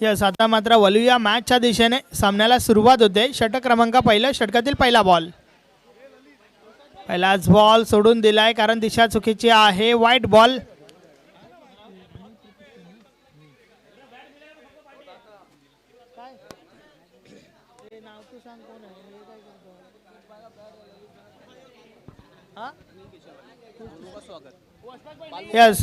Yes, आता मात्र वळूया मॅचच्या दिशेने. सामन्याला सुरुवात होते. षटक क्रमांक पहिलं, षटकातील पहिला बॉल. पहिलाच बॉल सोडून दिलाय कारण दिशा चुकीची आहे. White ball. यस,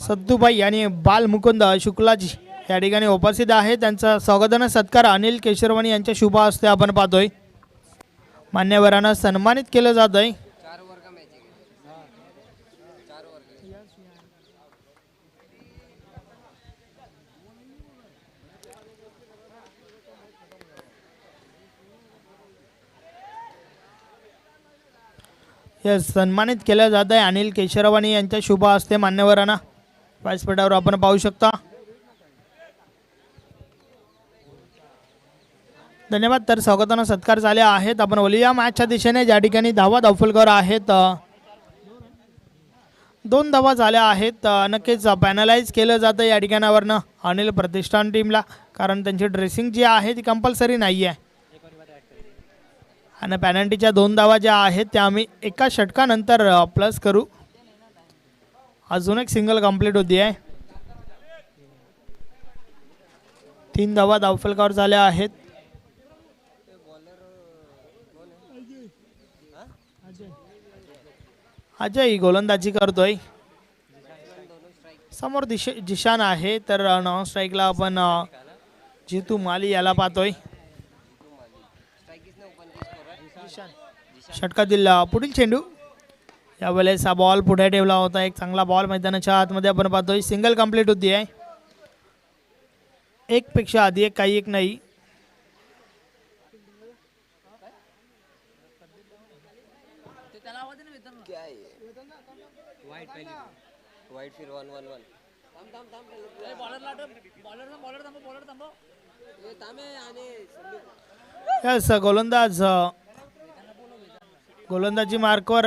सद्दूबाई आणि बाल मुकुंद शुक्लाजी या ठिकाणी उपस्थित आहे. त्यांचा स्वागताने सत्कार अनिल केशरवाणी यांच्या शुभ हस्ते आपण पाहतोय. मान्यवरांना सन्मानित केलं जात आहे. यस, सन्मानित केलं जात आहे अनिल केशरवाणी यांच्या शुभ हस्ते मान्यवरांना. व्यासपीठावर आपण पाहू शकता. धन्यवाद. तर स्वागताना सत्कार झाले आहेत. आपण वळूया मॅचच्या दिशेने, ज्या ठिकाणी धावा धावफलकर आहेत. 2 धावा झाल्या आहेत. नक्कीच पॅनलाइज केलं जातं या ठिकाणावरनं अनिल प्रतिष्ठान टीमला, कारण त्यांची ड्रेसिंग जी आहे ती कंपल्सरी नाही आहे. आणि पॅनल्टीच्या 2 धावा ज्या आहेत त्या आम्ही एका षटकानंतर प्लस करू. अजून एक सिंगल कंप्लीट होती आहे. 3 धावा धावफलकावर झाल्या आहेत. अजय गोलंदाजी करतोय. समोर जिशान आहे. तर नॉन स्ट्राईकला आपण जितू माली याला पाहतोय. षटकातील पुढील चेंडू. यावेळेस हा बॉल पुढे ठेवला होता. एक चांगला बॉल मैदानाच्या आतमध्ये आपण पाहतोय. सिंगल कंप्लीट होती आहे. एक पेक्षा आधी एक, काही एक नाही. यस, गोलंदाजी मार्कवर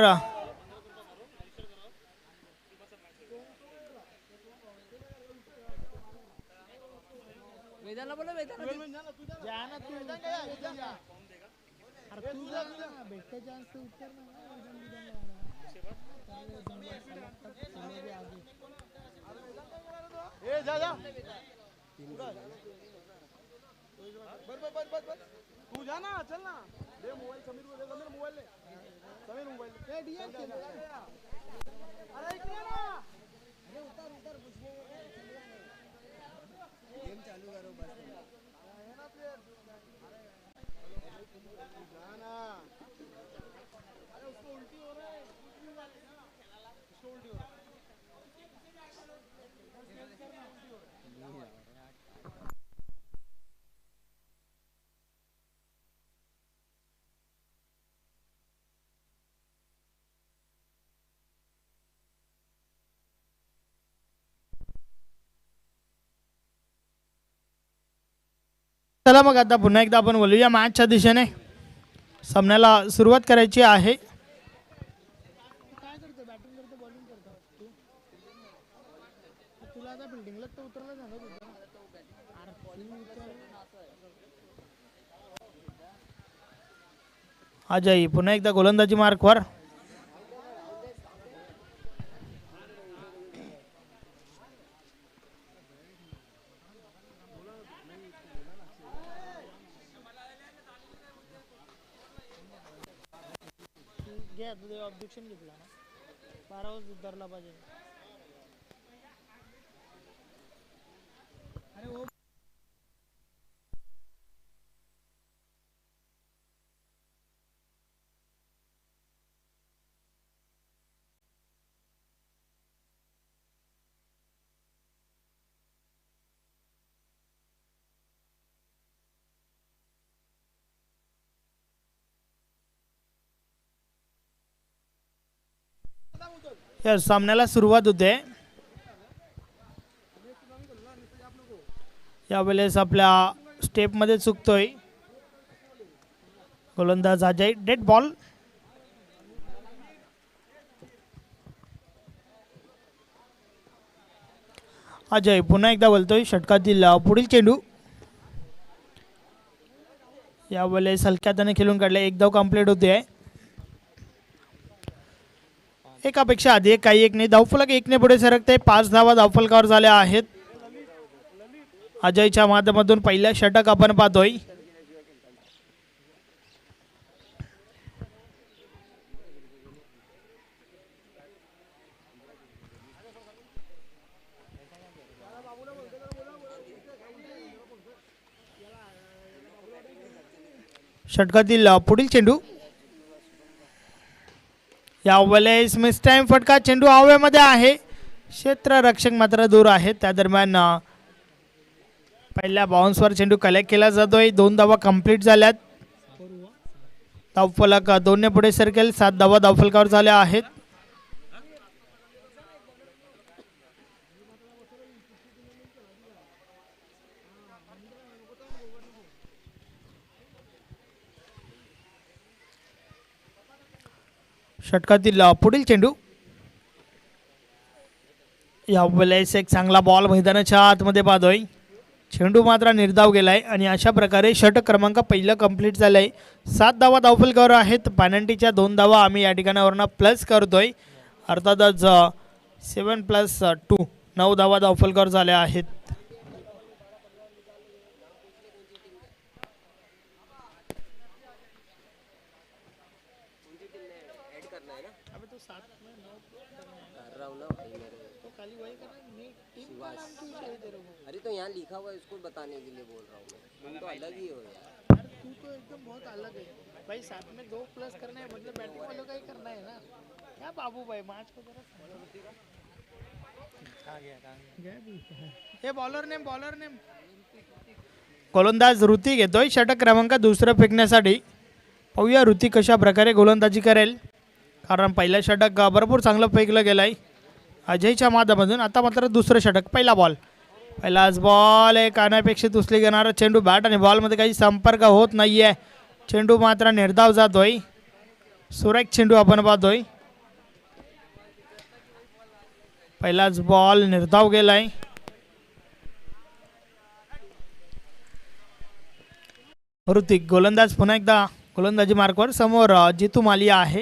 तू जा ना, चल ना. दे मोबाईल समीर को, दे समीर मोबाईल ले. समीर मोबाईल ले. अरे इकडे ना. अरे उतर उतर खुशबू. गेम चालू करो बस. है ना प्लेयर. अरे जा ना. अरे उसको उल्टी हो रहा है. उसको उल्टी हो रहा है. चला मग आता पुन्हा एकदा आपण वळूया मॅचच्या दिशेने. सामन्याला सुरुवात करायची आहे. अजय पुन्हा एकदा गोलंदाजी मार्कवर. ऑब्जेक्शन घेतला ना, 12 वाजता उतरला पाहिजे. अरे ओ या सामन्याला सुरुवात होते. यावेळेस आपल्या स्टेपमध्ये चुकतोय गोलंदाज अजय. Dead ball. अजय पुन्हा एकदा बोलतोय. षटकातील पुढील चेंडू. यावेळेस हलक्या हाताने खेळून काढले. एक धाव कंप्लीट होते. एकापेक्षा अधिक काही एक नाही. धावफलक एकने पुढे सरकते. 5 धावा धावफलकावर झाल्या आहेत. अजयच्या माध्यमातून पहिल्या षटक आपण पाहतोय. षटकातील पुढील चेंडू यावेळेस मिस टाइम फटका. चेंडू हवेमध्ये आहे. क्षेत्ररक्षक मात्र दूर आहे. त्या दरम्यान पहिल्या बाउन्सवर चेंडू कलेक्ट केला जातोय. 2 धावा कंप्लीट झाल्यात. धावफलक 2 ने पुढे सरकेल. 7 धावा धावफलकावर झाल्या आहेत. षटकातील पुढील चेंडू यावेळेस एक चांगला बॉल मैदानाच्या आतमध्ये पाहतोय. चेंडू मात्र निर्धाव गेलाय आणि अशा प्रकारे षटक क्रमांक पहिलं कंप्लीट झालंय. 7 धावा धावफलकावर आहेत. पॅनल्टीच्या 2 धावा आम्ही या ठिकाणावरनं प्लस करतोय. अर्थातच 7+2 9 धावा धावफलकावर झाल्या आहेत. अरे तो यहाँ लिखा हुआ है इसको बताने के लिए बोल रहा हूँ मैं. तुम तो अलग ही हो यार. तू तो एकदम बहुत अलग है भाई. साथ में 2 प्लस करना है मतलब बैटिंग वालों का ही करना है ना. क्या बाबू भाई मैच को जरा बॉलर नेम गोलंदाज ऋती घेतोय षटक क्रमांक दुसरं फेकण्यासाठी. पाहूया ऋती कशा प्रकारे गोलंदाजी करेल, कारण पहिलं षटक भरपूर चांगलं फेकलं गेलंय अजयच्या माध्यमातून. आता मात्र दुसरं षटक. पहिलाच बॉल एक अनपेक्षित उचली घेणारा चेंडू. बॅट आणि बॉलमध्ये काही संपर्क होत नाहीये. चेंडू मात्र निर्धाव जातोय. सुरेख चेंडू आपण पाहतोय. पहिलाच बॉल निर्धाव गेलाय. ऋतिक गोलंदाज पुन्हा एकदा गोलंदाजी मार्कवर. समोर जितू मालिया आहे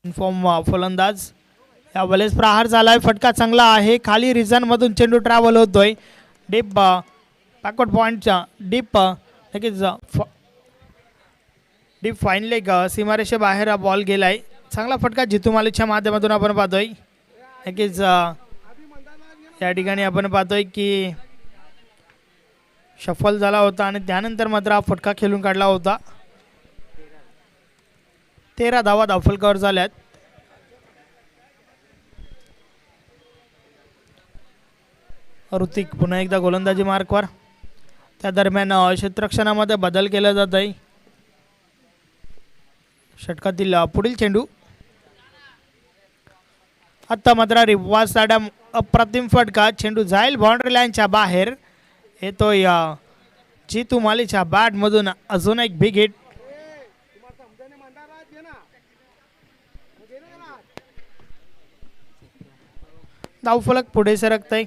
इन्फॉर्म फलंदाज. यावेळेस प्रहार झालाय. फटका चांगला आहे. खाली रिझन मधून चेंडू ट्रॅव्हल होतोय. डीप बॅकवर्ड पॉइंटच्या डीप नक्कीच डीप फाईन लेग सीमारेषेबाहेर बॉल गेलाय. चांगला फटका जितू मालिकच्या माध्यमातून आपण पाहतोय. नक्कीच या ठिकाणी आपण पाहतोय की शफल झाला होता आणि त्यानंतर मात्र हा फटका खेळून काढला होता. 13 धावा धावफलकावर झाल्यात. ऋतिक पुन्हा एकदा गोलंदाजी मार्कवर. त्या दरम्यान क्षेत्ररक्षणामध्ये बदल केला जात आहे. षटकातील पुढील चेंडू आता मात्र रिवाज साडा अप्रतिम फटका. चेंडू जाईल बाउंड्री लाईनच्या बाहेर. येतोय जितू मालीच्या बॅट मधून अजून एक बिग हिट. धावफलक पुढे सरकतय.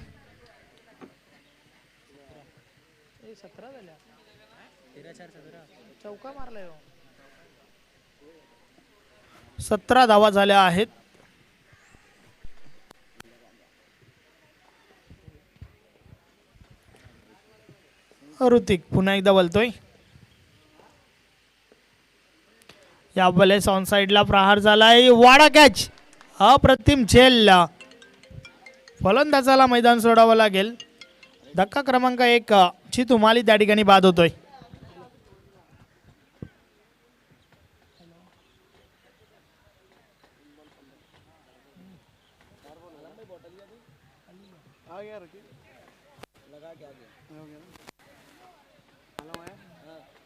17 धावा झाल्या आहेत. ऋतिक पुन्हा एकदा बोलतोय. यावेळेस ऑन साइडला प्रहार झालाय. वाडा कॅच. अप्रतिम झेल. फलंदाजाला मैदान सोडावं लागेल. धक्का क्रमांक 1 जितू माली त्या ठिकाणी बाद होतोय.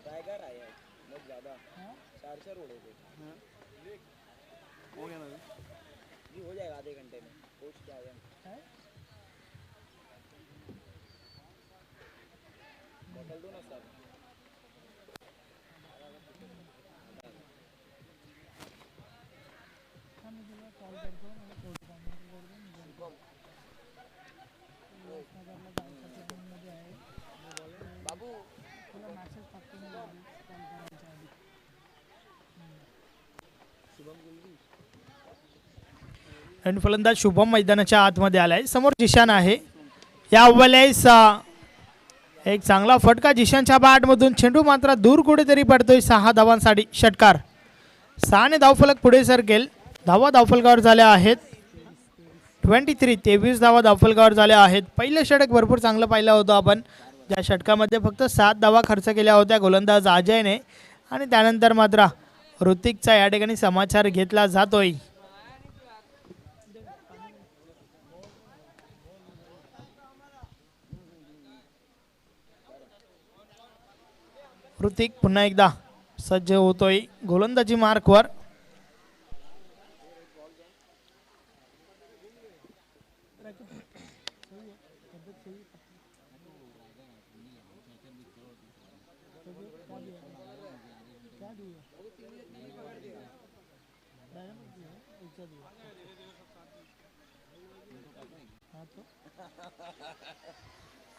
टाइगर आया बहुत ज़्यादा 4 उड़े थे. हो गया ना जी. हो जाएगा आधे घंटे में. कोच क्या है बोतल दो ना सर. बाबू आणि फलंदाज शुभम मैदानाच्या आतमध्ये आलाय. समोर जिशान आहे. या वेळेस एक चांगला फटका जिशानच्या बॅटमधून. चेंडू मात्र दूर कुठेतरी पडतोय. 6 धावांसाठी षटकार. 6 ने धावफलक पुढे सरकेल. धावा धावफलकावर झाल्या आहेत 23 धावा धावफलकावर झाल्या आहेत. पहिलं षटक भरपूर चांगलं पाहिलं होतं आपण, ज्या षटकामध्ये फक्त 7 धावा खर्च केल्या होत्या गोलंदाज अजयने. आणि त्यानंतर मात्र ऋतिकचा या ठिकाणी समाचार घेतला जातोय. ऋतिक पुन्हा एकदा सज्ज होतोय गोलंदाजी मार्कवर.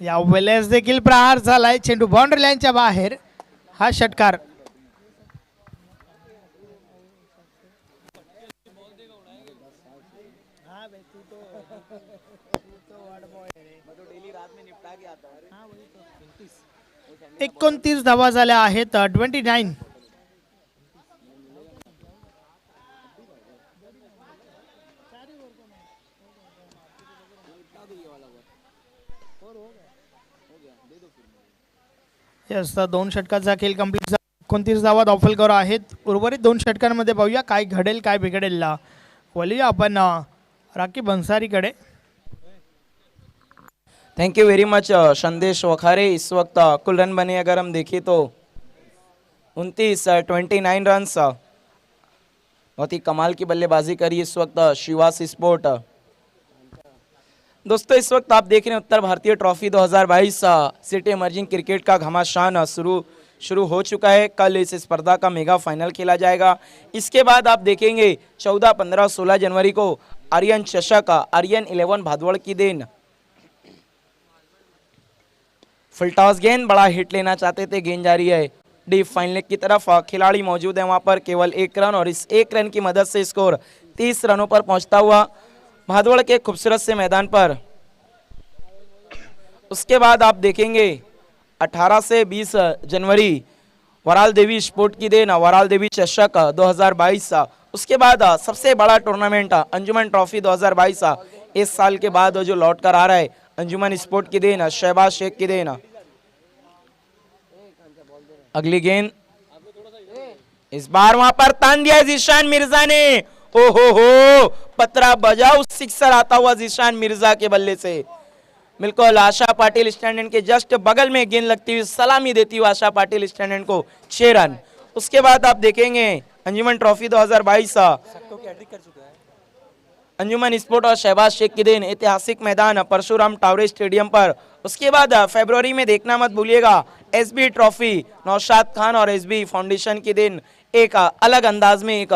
या वेळेस देखील प्रहार झालाय. चेंडू बाउंड्री लाईनच्या बाहेर. हा षटकार. एकोणतीस धावा झाल्या आहेत 29. यस, 2 षटकाचा खेळ कंप्लीट. 29 धावा धावफलकावर आहेत. उर्वरित 2 षटकांमध्ये पाहूया काय घडेल काय बिघडेल. वळूया आपण राकीब अंसारीकडे. Thank you very much Sandesh Wakhare. इस वक्त कुल रन बने अगर हम देखें तो 29 रन्स. बहुत ही कमाल की बल्लेबाजी करी इस वक्त शिवास स्पोर्ट. दोस्तों इस वक्त आप देख रहे हैं उत्तर भारतीय ट्रॉफी 2022 सिटी इमर्जिंग क्रिकेट का घमासान शुरू हो चुका है. कल इस स्पर्धा का मेगा फाइनल खेला जाएगा. इसके बाद आप देखेंगे 14, 15, 16 जनवरी को आर्यन चषक, आर्यन 11 भादवड़ की देन. फुल टॉस गेंद, बड़ा हिट लेना चाहते थे, गेंद जा रही है डीप फाइनल की तरफ. खिलाड़ी मौजूद है वहां पर, केवल 1 रन और इस 1 रन की मदद से स्कोर 30 रनों पर पहुंचता हुआ भादवड़ के खूबसूरत से मैदान पर. उसके बाद आप देखेंगे 18 से 20 जनवरी वराल देवी स्पोर्ट की देन, वराल देवी चषक 2022. उसके बाद सबसे बड़ा टूर्नामेंट अंजुमन ट्रॉफी 2022 इस साल के बाद जो लौट कर आ रहा है, अंजुमन स्पोर्ट की देन, शहबाज शेख की देन. अगली गेंद इस बार वहां पर तान दिया जीशान मिर्जा ने. ओ हो पतरा बजाओ, सिक्सर आता हुआ जीशान मिर्जा के बल्ले से. बिल्कुल आशा पाटिल स्टैंडर्ड के जस्ट बगल में गेंद लगती हुई सलामी देती हुई आशा पाटिल स्टैंडर्ड को 6 रन. उसके बाद आप देखेंगे अंजुमन ट्रॉफी 2022 अंजुमन स्पोर्ट और शहबाज शेख की देन, ऐतिहासिक मैदान परशुराम टावरे स्टेडियम पर. उसके बाद फरवरी में देखना मत भूलिएगा एसबी ट्रॉफी नौशाद खान और एसबी फाउंडेशन की देन, एक अलग अंदाज में, एक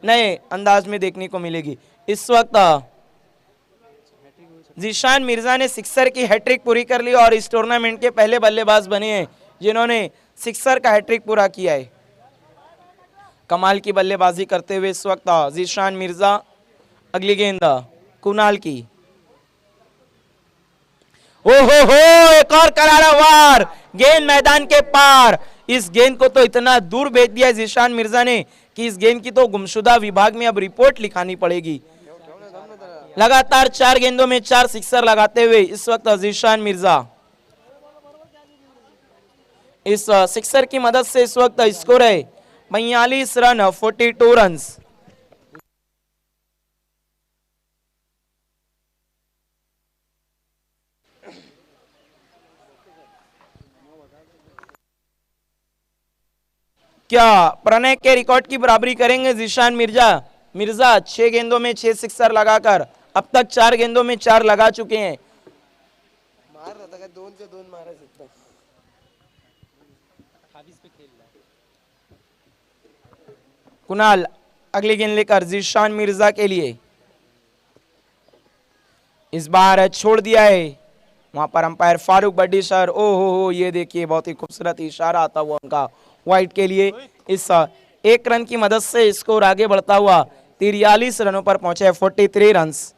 नए अंदाज में देखने को मिलेगी. इस वक्त जीशान मिर्जा ने सिक्सर की हैट्रिक पूरी कर ली और इस टूर्नामेंट के पहले बल्लेबाज बने हैं जिन्होंने सिक्सर का हैट्रिक पूरा किया है. कमाल की बल्लेबाजी करते हुए इस वक्त जीशान मिर्जा. अगली गेंद कुणाल की. ओहो एक और करारा वार, गेंद मैदान के पार. इस गेंद को तो इतना दूर भेज दिया जीशान मिर्जा ने कि इस गेंद की तो गुमशुदा विभाग में अब रिपोर्ट लिखानी पड़ेगी. लगातार 4 गेंदों में 4 सिक्सर लगाते हुए इस वक्त जीशान मिर्जा. इस सिक्सर की मदद से इस वक्त स्कोर है 42 रन, 42 रन. क्या प्रणय के रिकॉर्ड की बराबरी करेंगे जीशान मिर्जा? मिर्जा 6 गेंदों में 6 सिक्सर लगाकर अब तक 4 गेंदों में 4 लगा चुके हैं. मार रहा था 2 से 2 मारा सकता. कुणाल अगली गेंद लेकर जीशान मिर्जा के लिए. इस बार छोड़ दिया है वहां पर अंपायर फारूक बड्डी सर. ओ हो ये देखिए बहुत ही खूबसूरत इशारा आता हुआ उनका व्हाइट के लिए। इस एक रन की मदद से स्कोर आगे बढ़ता हुआ 43 रनों पर पहुंचा है, 43 रन्स।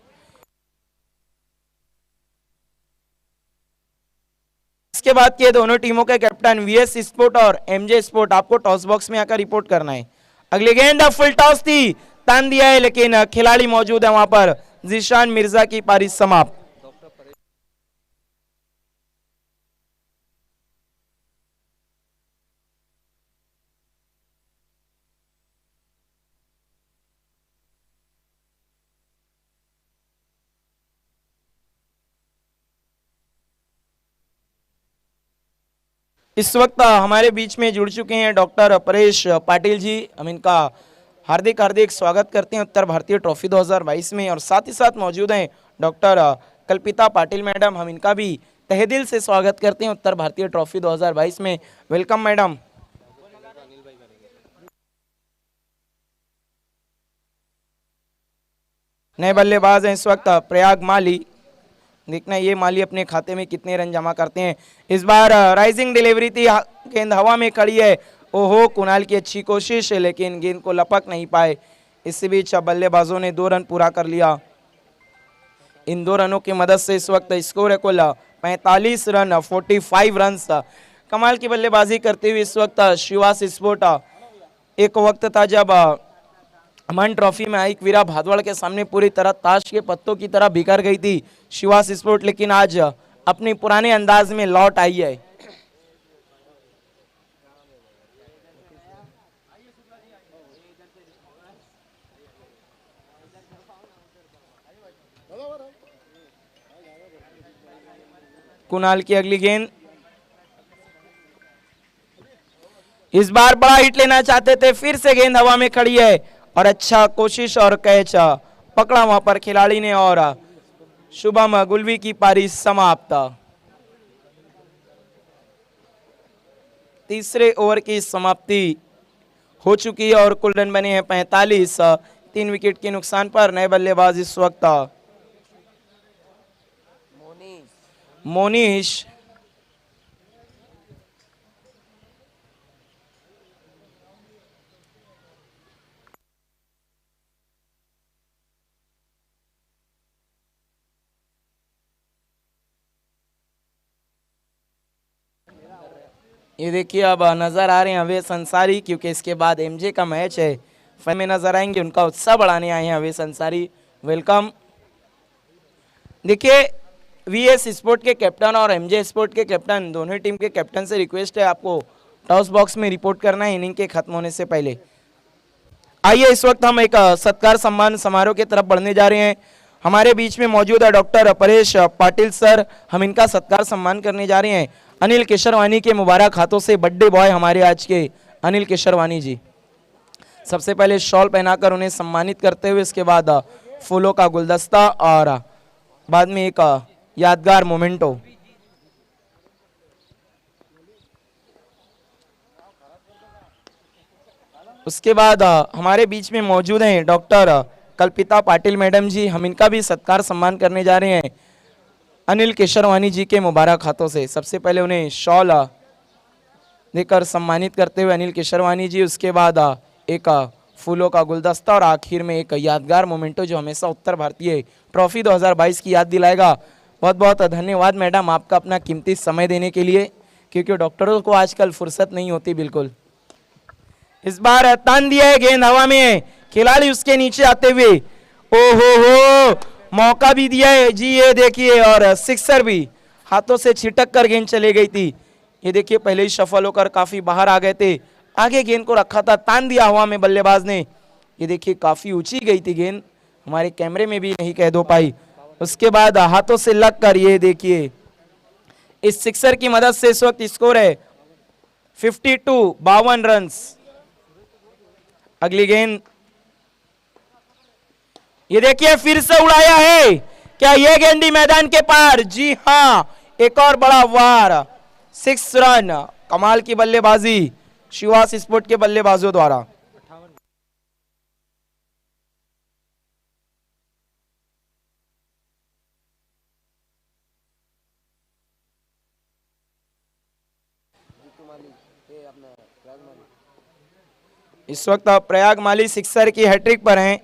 इसके बाद के दोनों टीमों के कैप्टन वीएस स्पोर्ट और एमजे स्पोर्ट आपको टॉस बॉक्स में आकर रिपोर्ट करना है। अगली गेंद फुल टॉस थी, तान दिया है, लेकिन खिलाड़ी मौजूद है वहां पर। जीशान मिर्जा की पारी समाप्त। इस वक्त हमारे बीच में जुड़ चुके हैं डॉक्टर परेश पाटिल जी। हम इनका हार्दिक हार्दिक स्वागत करते हैं उत्तर भारतीय ट्रॉफी 2022 में, और साथ ही साथ मौजूद हैं डॉक्टर कल्पिता पाटिल मैडम। हम इनका भी तहे दिल से स्वागत करते हैं उत्तर भारतीय ट्रॉफी 2022 में। Welcome madam. नए बल्लेबाज हैं इस वक्त प्रयाग माली। देखना ये माली अपने खाते में कितने रन जमा करते हैं। इस बार राइजिंग डिलीवरी थी, गेंद हवा में खड़ी है। ओहो, कुणाल की अच्छी कोशिश है लेकिन गेंद को लपक नहीं पाए। इसी बीच बल्लेबाजों ने 2 रन पूरा कर लिया। इन 2 रनों की मदद से इस वक्त स्कोर है कुल 45 रन, 45 रन। कमाल की बल्लेबाजी करते हुए इस वक्त शिवास स्पोर्ट, एक वक्त था जब अमन ट्रॉफी में आई वीरा भादवाड़ के सामने पूरी तरह ताश के पत्तों की तरह बिखर गई थी शिवास स्पोर्ट, लेकिन आज अपने पुराने अंदाज में लौट आई है। कुणाल की अगली गेंद, इस बार बड़ा हिट लेना चाहते थे, फिर से गेंद हवा में खड़ी है और अच्छा कोशिश और कैच पकड़ा वहां पर खिलाड़ी ने, और शुभम गुलवी की पारी समाप्त। तीसरे ओवर की समाप्ति हो चुकी है और कुल रन बने हैं 45। 3 विकेट के नुकसान पर नए बल्लेबाज इस वक्त मोनीश। ये देखिए अब नजर आ रहे हैं अवेश अंसारी, क्योंकि इसके बाद एमजे का मैच है, फैन में नजर आएंगे, उनका उत्साह बढ़ाने आए हैं अवेश अंसारी। वेलकम। देखिए वीएस स्पोर्ट के कैप्टन और एमजे स्पोर्ट के कैप्टन, दोनों टीम के कैप्टन से रिक्वेस्ट है आपको टॉस बॉक्स में रिपोर्ट करना है इनिंग के खत्म होने से पहले। आइए इस वक्त हम एक सत्कार सम्मान समारोह की तरफ बढ़ने जा रहे हैं। हमारे बीच में मौजूद है डॉक्टर परेश पाटिल सर। हम इनका सत्कार सम्मान करने जा रहे हैं अनिल केशरवानी के मुबारक हाथों से। बर्थडे बॉय हमारे आज के अनिल केशरवानी जी। सबसे पहले शॉल पहनाकर उन्हें सम्मानित करते हुए इसके बाद फूलों का गुलदस्ता और बाद में एक यादगार मोमेंटो। उसके बाद हमारे बीच में मौजूद हैं डॉक्टर कल्पिता पाटिल मैडम जी। हम इनका भी सत्कार सम्मान करने जा रहे हैं अनिल केशरवानी जी के मुबारक हाथों से। सबसे पहले उन्हें शॉल देकर सम्मानित करते हुए अनिल केशरवानी जी, उसके बाद एक फूलों का गुलदस्ता और आखिर में एक यादगार मोमेंटो जो हमेशा उत्तर भारतीय ट्रॉफी 2022 की याद दिलाएगा। बहुत बहुत धन्यवाद मैडम आपका अपना कीमती समय देने के लिए, क्योंकि डॉक्टरों को आजकल फुर्सत नहीं होती बिल्कुल। इस बार तान दिया है, गेंद हवा में, खिलाड़ी उसके नीचे आते हुए, ओहो हो, मौका भी दिया है जी, ये देखिए, और सिक्सर भी हाथों से छिटक कर गेंद चले गई थी। ये देखिए पहले ही सफल होकर काफी बाहर आ गए थे, आगे गेंद को रखा था, तान दिया हवा में बल्लेबाज ने। ये देखिए काफी ऊंची गई थी गेंद, हमारे कैमरे में भी नहीं कैद हो पाई। उसके बाद हाथों से लग कर ये देखिए इस सिक्सर की मदद से इस वक्त स्कोर है 52, 52 रन। अगली गेंद, ये देखिए फिर से उड़ाया है, क्या ये गेंदी मैदान के पार? जी हाँ, एक और बड़ा वार, 6 रन। कमाल की बल्लेबाजी शिवास स्पोर्ट के बल्लेबाजों द्वारा। इस वक्त प्रयाग माली सिक्सर की हैट्रिक पर हैं।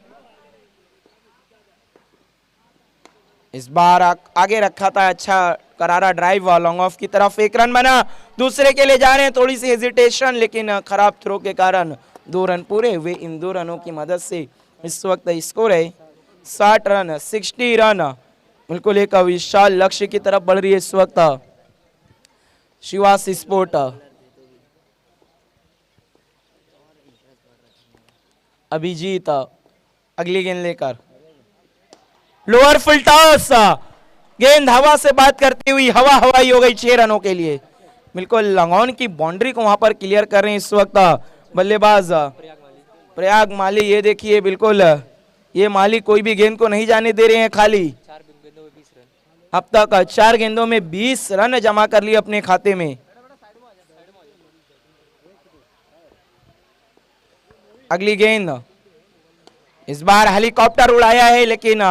इस बार आगे रखा था, अच्छा करारा ड्राइव लॉन्ग ऑफ की तरफ, 1 रन बना, दूसरे के लिए जा रहे हैं, थोड़ी सी हेजिटेशन, लेकिन खराब थ्रो के कारण 2 रन पूरे हुए। इन 2 रनों की मदद से इस वक्त स्कोर है 60 रन, 60 रन। बिल्कुल एक विशाल लक्ष्य की तरफ बढ़ रही है इस वक्त शिवास स्पोर्ट। अभिजीत अगली गेंद लेकर, लोअर फुल टॉस, गेंद हवा से बात करती हुई हवा हवाई हो गई 6 रनों के लिए। बिल्कुल लंगोन की बाउंड्री को वहां पर क्लियर कर रहे हैं इस वक्त बल्लेबाज प्रयाग माली। ये देखिए, बिल्कुल ये माली कोई भी गेंद को नहीं जाने दे रहे हैं खाली। अब तक 4 गेंदों में 20 रन जमा कर लिए अपने खाते में। अगली गेंद, इस बार हेलीकॉप्टर उड़ाया है, लेकिन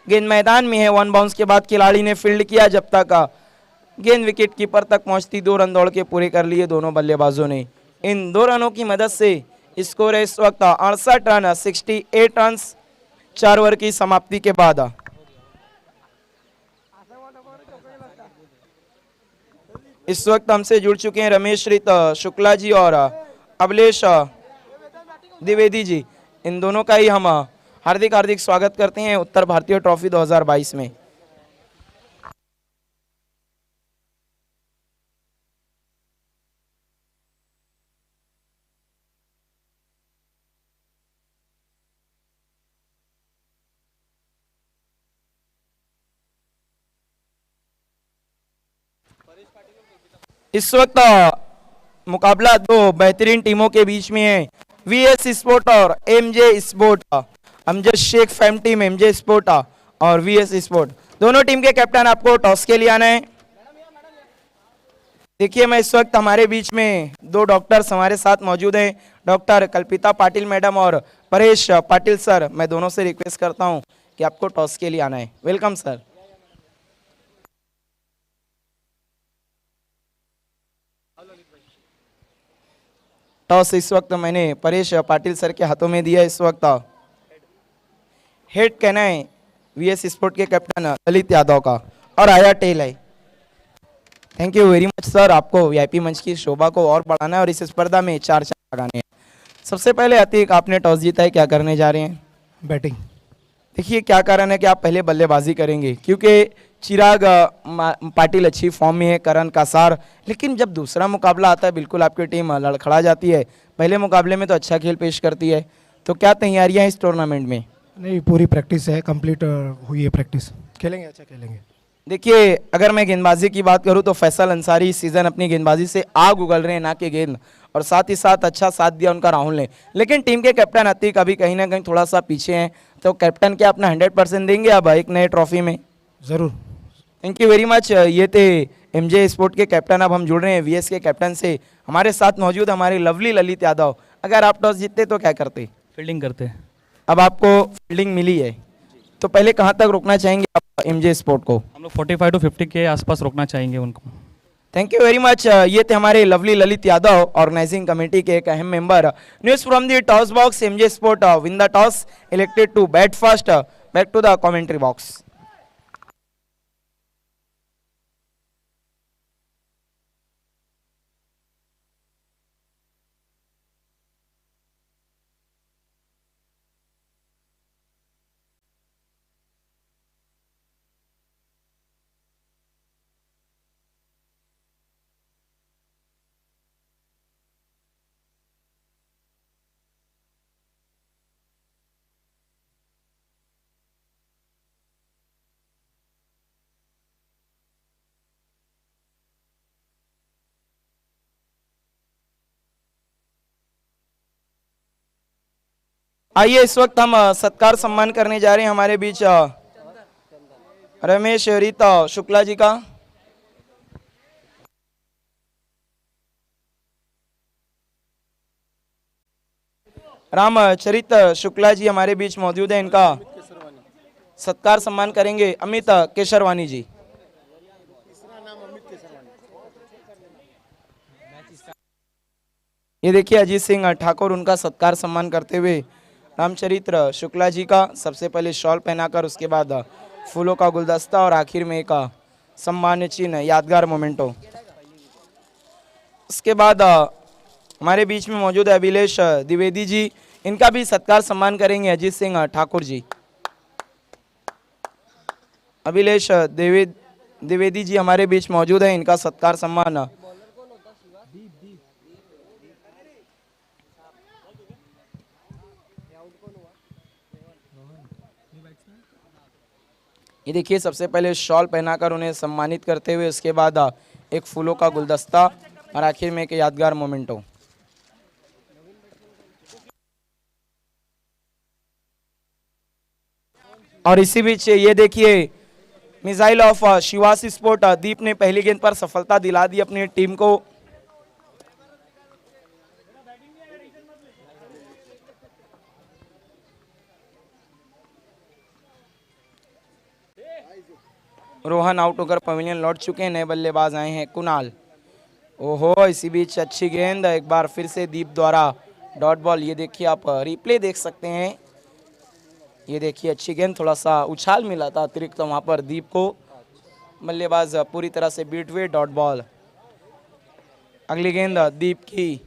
गेंद मैदान में है। 1 बाउंस के बाद खिलाड़ी ने फील्ड किया, जब तक गेंद विकेट कीपर तक पहुंचती 2 रन दौड़ के पूरे कर लिए दोनों बल्लेबाजों ने। इन 2 रनों की मदद से स्कोर है इस वक्त 68 रन, 68 रन 4 ओवर की समाप्ति के बाद। इस वक्त हमसे जुड़ चुके हैं रमेश रित शुक्ला जी और अभिलेश द्विवेदी जी। इन दोनों का ही हम हार्दिक हार्दिक स्वागत करते हैं उत्तर भारतीय ट्रॉफी 2022 में। इस वक्त मुकाबला 2 बेहतरीन टीमों के बीच में है, वीएस स्पोर्ट और MJ sport. Amjad Shaikh fam team MJ sport और वीएस स्पोर्ट, दोनों टीम के कैप्टन आपको टॉस के लिए आना है। देखिए, मैं इस वक्त हमारे बीच में 2 डॉक्टर्स हमारे साथ मौजूद हैं, डॉक्टर कल्पिता पाटिल मैडम और परेश पाटिल सर। मैं दोनों से रिक्वेस्ट करता हूं कि आपको टॉस के लिए आना है। Welcome sir. टॉस इस वक्त मैंने परेश पाटिल सर के हाथों में दिया। इस वक्त हेड कहना है वीएस स्पोर्ट के कैप्टन ललित यादव का, और आया टेल है। Thank you very much sir. आपको वीआईपी मंच की शोभा को और बढ़ाना है और इस स्पर्धा में 4 चांद लगाने हैं। सबसे पहले अतीक, आपने टॉस जीता है, क्या करने जा रहे हैं? बैटिंग। देखिए, क्या कारण है कि आप पहले बल्लेबाजी करेंगे, क्योंकि चिराग पाटिल अच्छी फॉर्म में है, करण कासार, लेकिन जब दूसरा मुकाबला आता है बिल्कुल आपकी टीम लड़खड़ा जाती है। पहले मुकाबले में तो अच्छा खेल पेश करती है, तो क्या तैयारियां हैं इस टूर्नामेंट में? नहीं, पूरी प्रैक्टिस है, कंप्लीट हुई है प्रैक्टिस, खेलेंगे, अच्छा खेलेंगे। देखिए, अगर मैं गेंदबाजी की बात करूं तो फैसल अंसारी इस सीजन अपनी गेंदबाजी से आग उगल रहे हैं, ना कि गेंद, और साथ ही साथ अच्छा साथ दिया उनका राहुल ने। लेकिन टीम के कैप्टन अतीक अभी कहीं ना कहीं थोड़ा सा पीछे हैं, तो कैप्टन क्या अपना 100% देंगे अब एक नए ट्रॉफी में? ज़रूर। Thank you very much. ये थे एमजे स्पोर्ट के कैप्टन। अब हम जुड़ रहे हैं वीएस के कैप्टन से। हमारे साथ मौजूद हमारे लवली ललित यादव। अगर आप टॉस जीतते तो क्या करते? फील्डिंग करते। अब आपको फील्डिंग मिली है, तो पहले कहाँ तक रोकना चाहेंगे आप एमजे स्पोर्ट को? हम लोग 45 to 50 के आसपास रोकना चाहेंगे उनको। Thank you very much. ये थे हमारे lovely Lalit Yadav, organising committee के एक अहम member. News from the toss box, MJ sport win the toss, elected to bat first. Back to the commentary box. आइए, इस वक्त हम सत्कार सम्मान करने जा रहे हैं हमारे बीच रमेश रीता शुक्ला जी का। रामचरित शुक्ला जी हमारे बीच मौजूद है, इनका सत्कार सम्मान करेंगे अमित केशरवानी जी। ये देखिए अजीत सिंह ठाकुर उनका सत्कार सम्मान करते हुए रामचरित्र शुक्ला जी का सबसे पहले शॉल पहनाकर, उसके बाद फूलों का गुलदस्ता और आखिर में एक सम्मान चिन्ह यादगार मोमेंटो। उसके बाद हमारे बीच में मौजूद है अभिलेष द्विवेदी जी, इनका भी सत्कार सम्मान करेंगे अजीत सिंह ठाकुर जी। अभिलेष द्विवेदी जी हमारे बीच मौजूद है, इनका सत्कार सम्मान ये देखिए सबसे पहले शॉल पहनाकर उन्हें सम्मानित करते हुए, उसके बाद एक फूलों का गुलदस्ता और आखिर में एक यादगार मोमेंटो। और इसी बीच ये देखिए मिसाइल ऑफ शिवास स्पोर्ट दीप ने पहली गेंद पर सफलता दिला दी अपनी टीम को। रोहन आउट होकर पवेलियन लौट चुके हैं, नए बल्लेबाज आए हैं कुणाल। ओहो, इसी बीच अच्छी गेंद एक बार फिर से दीप द्वारा डॉट बॉल। ये देखिए आप रिप्ले देख सकते हैं, ये देखिए अच्छी गेंद, थोड़ा सा उछाल मिला था अतिरिक्त तो वहां पर दीप को, बल्लेबाज पूरी तरह से बीट हुए, डॉट बॉल। अगली गेंद दीप की,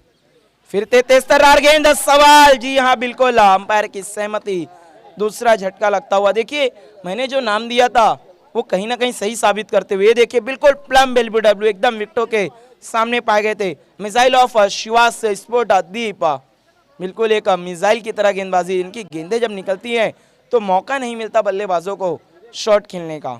फिर तेज तर्रार गेंद, सवाल। जी हाँ बिल्कुल, अंपायर की सहमति, दूसरा झटका लगता हुआ। देखिए मैंने जो नाम दिया था वो कहीं ना कहीं सही साबित करते हुए, देखिए बिल्कुल प्लम बेलबीडब्ल्यू एकदम विकेटों के सामने पाए गए थे। मिसाइल ऑफ शिवास स्पोर्ट दीप, बिल्कुल एक मिसाइल की तरह गेंदबाजी, इनकी गेंदें जब निकलती हैं तो मौका नहीं मिलता बल्लेबाजों को शॉट खेलने का।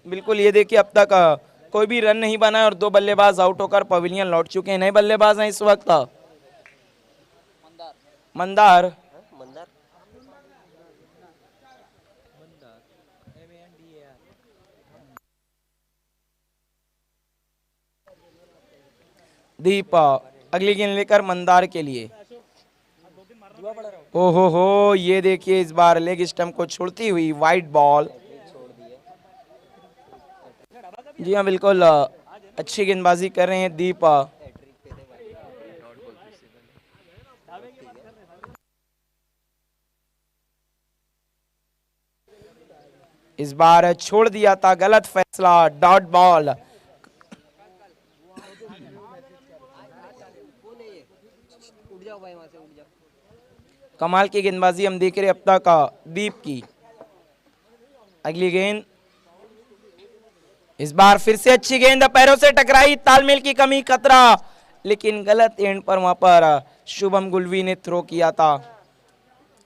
बिल्कुल ये देखिए अब तक कोई भी रन नहीं बना और 2 बल्लेबाज आउट होकर पवेलियन लौट चुके हैं। नए बल्लेबाज हैं इस वक्त मंदार, दीप अगली गेंद लेकर मंदार के लिए। ओहो हो, ये देखिए इस बार लेग स्टंप को छोड़ती हुई वाइड बॉल। जी हाँ बिल्कुल, अच्छी गेंदबाजी कर रहे हैं दीप। इस बार छोड़ दिया था, गलत फैसला, डॉट बॉल। कमाल की गेंदबाजी हम देख रहे अब तक दीप की। अगली गेंद, इस बार फिर से अच्छी गेंद, पैरों से टकराई, तालमेल की कमी खतरा, लेकिन गलत एंड पर वहां पर शुभम गुलवी ने थ्रो किया था।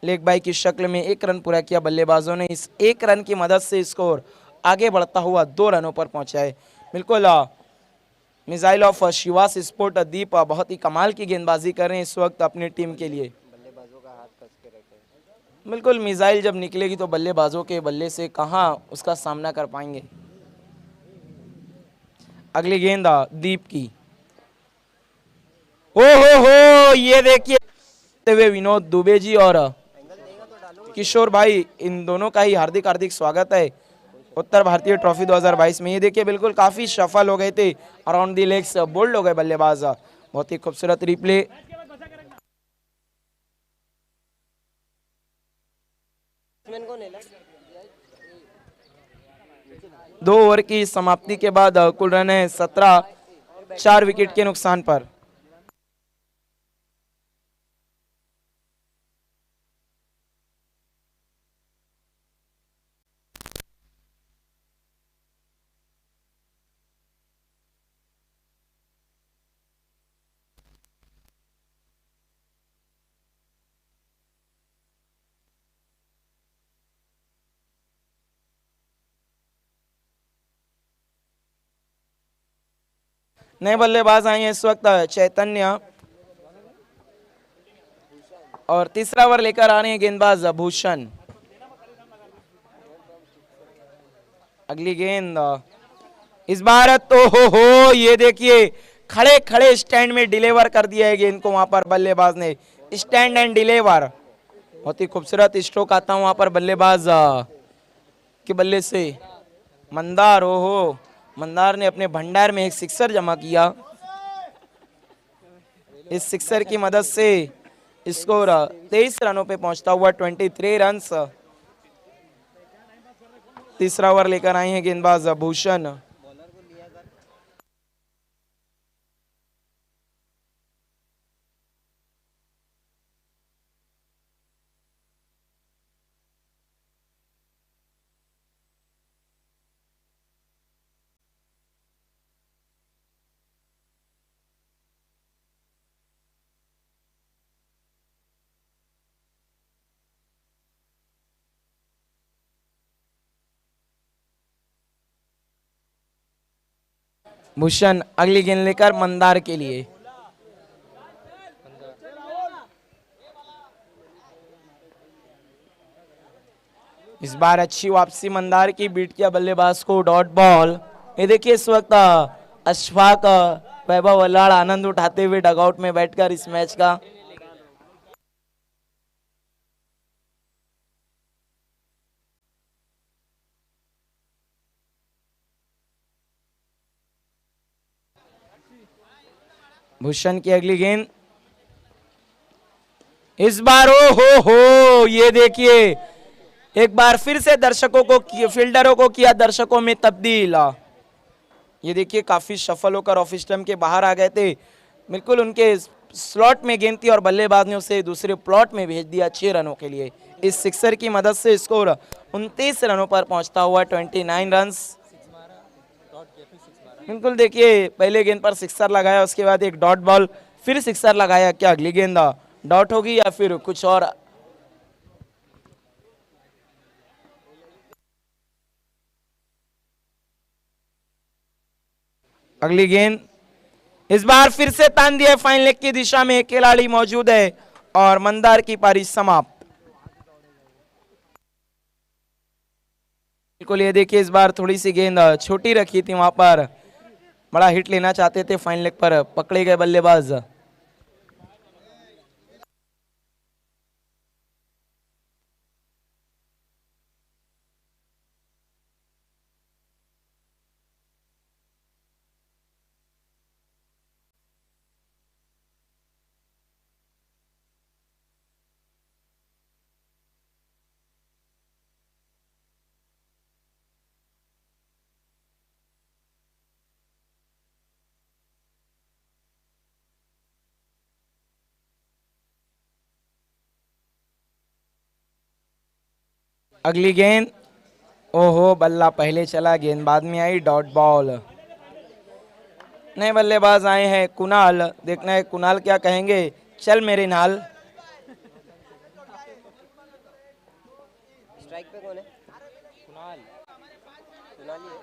लेग बाई की शक्ल में 1 रन पूरा किया बल्लेबाजों ने। इस 1 रन की मदद से स्कोर आगे बढ़ता हुआ 2 रनों पर पहुंचा है। बिल्कुल मिसाइल ऑफ शिवास स्पोर्ट दीप बहुत ही कमाल की गेंदबाजी कर रहे हैं इस वक्त अपनी टीम के लिए। बिल्कुल मिसाइल जब निकलेगी तो बल्लेबाजों के बल्ले से कहां उसका सामना कर पाएंगे। अगली गेंद दीप की, ओ हो, ये देखिए विनोद दुबे जी और किशोर भाई, इन दोनों का ही हार्दिक हार्दिक स्वागत है उत्तर भारतीय ट्रॉफी 2022 में। ये देखिए बिल्कुल काफी सफल हो गए थे, अराउंड दी लेग्स बोल्ड हो गए बल्लेबाज। बहुत ही खूबसूरत रिप्ले। 2 ओवर की समाप्ति के बाद कुल रन है 17, 4 विकेट के नुकसान पर। नए बल्लेबाज आए हैं इस वक्त चैतन्य, और तीसरा ओवर लेकर आ रहे हैं गेंदबाज भूषण। अगली गेंद, इस बार तो हो, ये देखिए खड़े खड़े स्टैंड में डिलीवर कर दिया है गेंद को वहां पर बल्लेबाज ने, स्टैंड एंड डिलीवर। बहुत ही खूबसूरत स्ट्रोक आता है वहां पर बल्लेबाज के बल्ले से। मंदार, ओहो, मंदार ने अपने भंडार में एक सिक्सर जमा किया। इस सिक्सर की मदद से स्कोर 23 रनों पे पहुंचता हुआ 23 रन्स। तीसरा ओवर लेकर आए हैं गेंदबाज भूषण। भूषण अगली गेंद लेकर मंदार के लिए। इस बार अच्छी वापसी मंदार की, बीट किया बल्लेबाज को, डॉट बॉल। ये देखिए इस वक्त अशफाक वैभव वल्लाड़ आनंद उठाते हुए डगआउट में बैठकर इस मैच का। भूषण की अगली गेंद, इस बार ओ हो, ये देखिए एक बार फिर से दर्शकों को, फील्डरों को किया दर्शकों में तब्दील। ये देखिए काफी सफल होकर ऑफ स्टंप के बाहर आ गए थे। बिल्कुल उनके स्लॉट में गेंद थी और बल्लेबाज ने उसे दूसरे प्लॉट में भेज दिया 6 रनों के लिए। इस सिक्सर की मदद से स्कोर 29 रनों पर पहुंचता हुआ 29 रन्स। बिल्कुल देखिए पहले गेंद पर सिक्सर लगाया, उसके बाद एक डॉट बॉल, फिर सिक्सर लगाया। क्या अगली गेंद डॉट होगी या फिर कुछ और? अगली गेंद, इस बार फिर से तान दिया फाइन लेग की दिशा में, एक खिलाड़ी मौजूद है और मंदार की पारी समाप्त। बिल्कुल ये देखिए इस बार थोड़ी सी गेंद छोटी रखी थी, वहां पर बड़ा हिट लेना चाहते थे, फाइन लेग पर पकड़े गए बल्लेबाज। अगली गेंद, ओहो बल्ला पहले चला, गेंद बाद में आई, डॉट बॉल। नए बल्लेबाज आए हैं कुणाल, देखना है कुणाल क्या कहेंगे। चल मेरे नाल। स्ट्राइक पे कौन है? कुणाल। कुणाल ही है।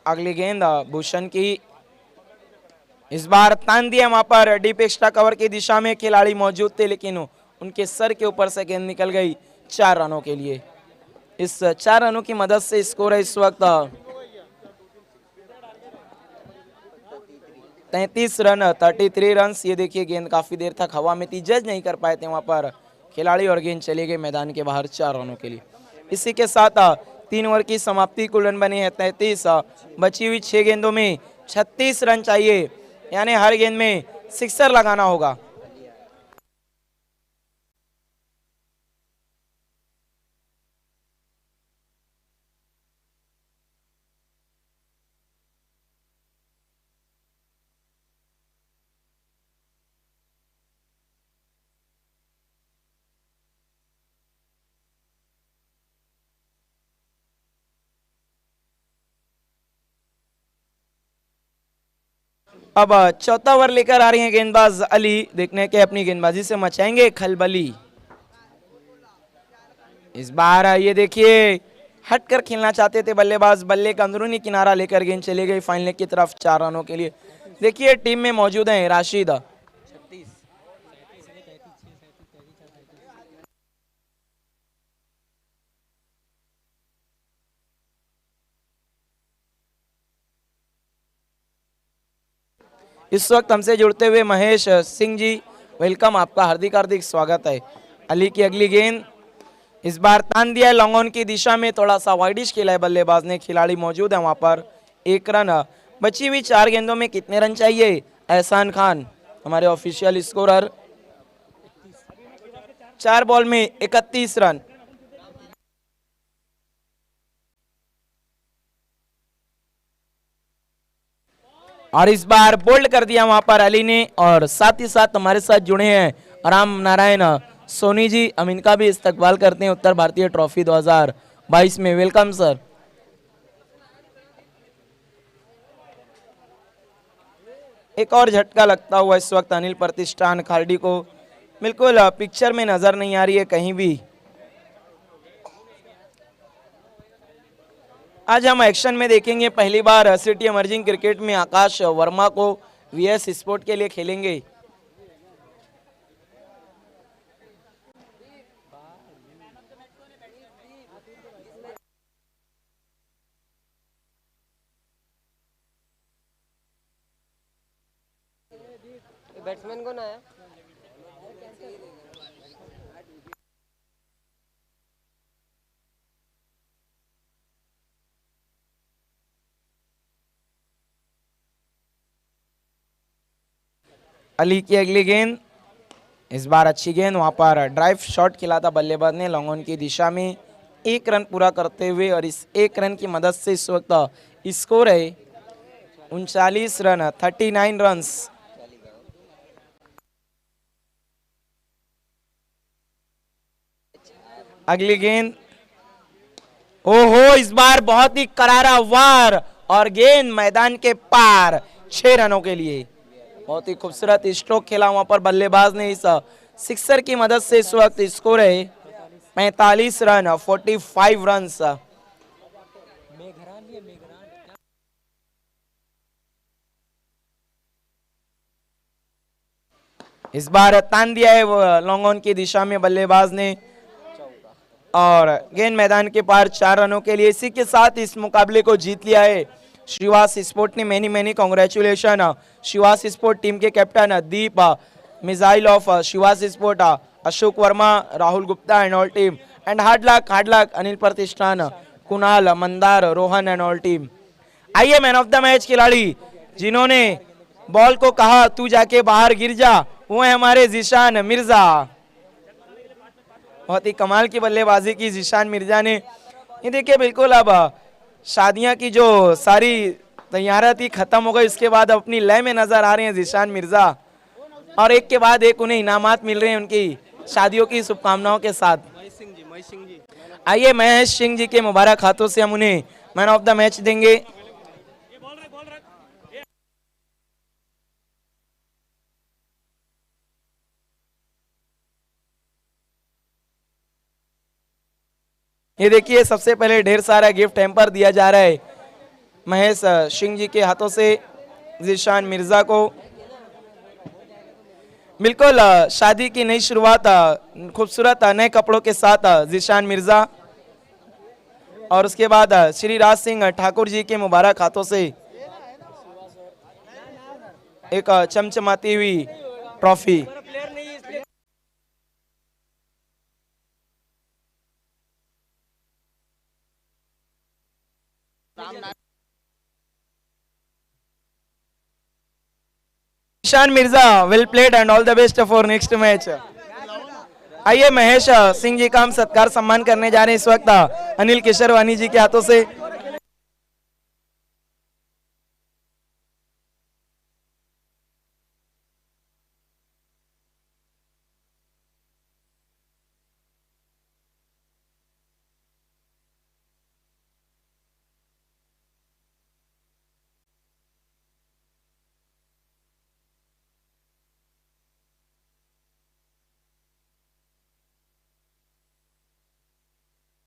अगली गेंद भूषण की, इस बार तान दिया वहां पर डीप एक्स्ट्रा कवर की दिशा में, खिलाड़ी मौजूद थे लेकिन उनके सर के ऊपर से गेंद निकल गई 4 रनों के लिए। इस 4 रनों की मदद से स्कोर है इस वक्त 33 रन, 33 रन। ये देखिए गेंद काफी देर तक हवा में थी, जज नहीं कर पाए थे वहां पर खिलाड़ी और गेंद चले गए मैदान के बाहर 4 रनों के लिए। इसी के साथ 3 ओवर की समाप्ति, कुल रन बने हैं 33। बची हुई 6 गेंदों में 36 रन चाहिए, यानी हर गेंद में सिक्सर लगाना होगा। अब चौथा ओवर लेकर आ रही हैं गेंदबाज अली, देखने के अपनी गेंदबाजी से मचाएंगे खलबली। इस बार ये देखिए हटकर खेलना चाहते थे बल्लेबाज, बल्ले का अंदरूनी किनारा लेकर गेंद चले गई फाइन लेग की तरफ 4 रनों के लिए। देखिए टीम में मौजूद हैं राशिद। इस वक्त हमसे जुड़ते हुए महेश सिंह जी, वेलकम, आपका हार्दिक हार्दिक स्वागत है। अली की अगली गेंद, इस बार तान दिया है लॉन्ग ऑन की दिशा में, थोड़ा सा वाइडिश खेला है बल्लेबाज ने, खिलाड़ी मौजूद है वहां पर, 1 रन। बची हुई 4 गेंदों में कितने रन चाहिए? एहसान खान हमारे ऑफिशियल स्कोरर। 4 बॉल में 31 रन। और इस बार बोल्ड कर दिया वहां पर अली ने, और साथ ही साथ हमारे साथ जुड़े हैं राम नारायण सोनी जी। हम इनका भी इस्तकबाल करते हैं उत्तर भारतीय ट्रॉफी 2022 में। Welcome sir. एक और झटका लगता हुआ इस वक्त अनिल प्रतिष्ठान खार्डी को, बिल्कुल पिक्चर में नजर नहीं आ रही है कहीं भी। आज हम एक्शन में देखेंगे पहली बार सिटी इमर्जिंग क्रिकेट में आकाश वर्मा को वीएस स्पोर्ट के लिए खेलेंगे। बैट्समैन कौन आया? अली की अगली गेंद, इस बार अच्छी गेंद, वहां पर ड्राइव शॉट खेला था बल्लेबाज ने लॉन्ग ऑन की दिशा में। 1 रन पूरा करते हुए, और इस 1 रन की मदद से इस वक्त स्कोर है 39 रन, 39 रन्स। अगली गेंद, ओहो, इस बार बहुत ही करारा वार, और गेंद मैदान के पार 6 रनों के लिए। बहुत ही खूबसूरत स्ट्रोक खेला वहां पर बल्लेबाज ने। इस सिक्सर की मदद से इस वक्त स्कोर है 45 रन, 45 रन्स। इस बार तान दिया है वो लॉन्ग ऑन की दिशा में बल्लेबाज ने, और गेंद मैदान के पार 4 रनों के लिए। इसी के साथ इस मुकाबले को जीत लिया है शिवास स्पोर्ट ने। Many congratulation Shivas sport team के कैप्टन दीप, मिसाइल of Shivas sport Ashok Verma, Rahul Gupta and all team, and hard luck Anil Pratishthan, Kunal, Mandar, Rohan and all team. आइए मैन ऑफ द मैच खिलाड़ी जिन्होंने बॉल को कहा तू जाके बाहर गिर जा, वो है हमारे जिशान मिर्जा। बहुत ही कमाल की बल्लेबाजी की जिशान मिर्जा ने। ये देखिए बिल्कुल अब शादियां की जो सारी तैयारियां थी खत्म हो गई, उसके बाद अपनी लय में नजर आ रहे हैं जिशान मिर्जा, और एक के बाद एक उन्हें इनामात मिल रहे हैं उनकी शादियों की शुभकामनाओं के साथ। आइए महेश सिंह जी के मुबारक हाथों से हम उन्हें मैन ऑफ द मैच देंगे। ये देखिए सबसे पहले ढेर सारा गिफ्ट हैम्पर दिया जा रहा है महेश सिंह जी के हाथों से जिशान मिर्जा को। बिल्कुल शादी की नई शुरुआत खूबसूरत नए कपड़ों के साथ जिशान मिर्जा, और उसके बाद श्री राज सिंह ठाकुर जी के मुबारक हाथों से एक चमचमाती हुई trophy. Ishan Mirza well played and all the best for next match. आइए महेश सिंह जी का हम सत्कार सम्मान करने जा रहे हैं इस वक्त अनिल केशरवानी जी के हाथों से।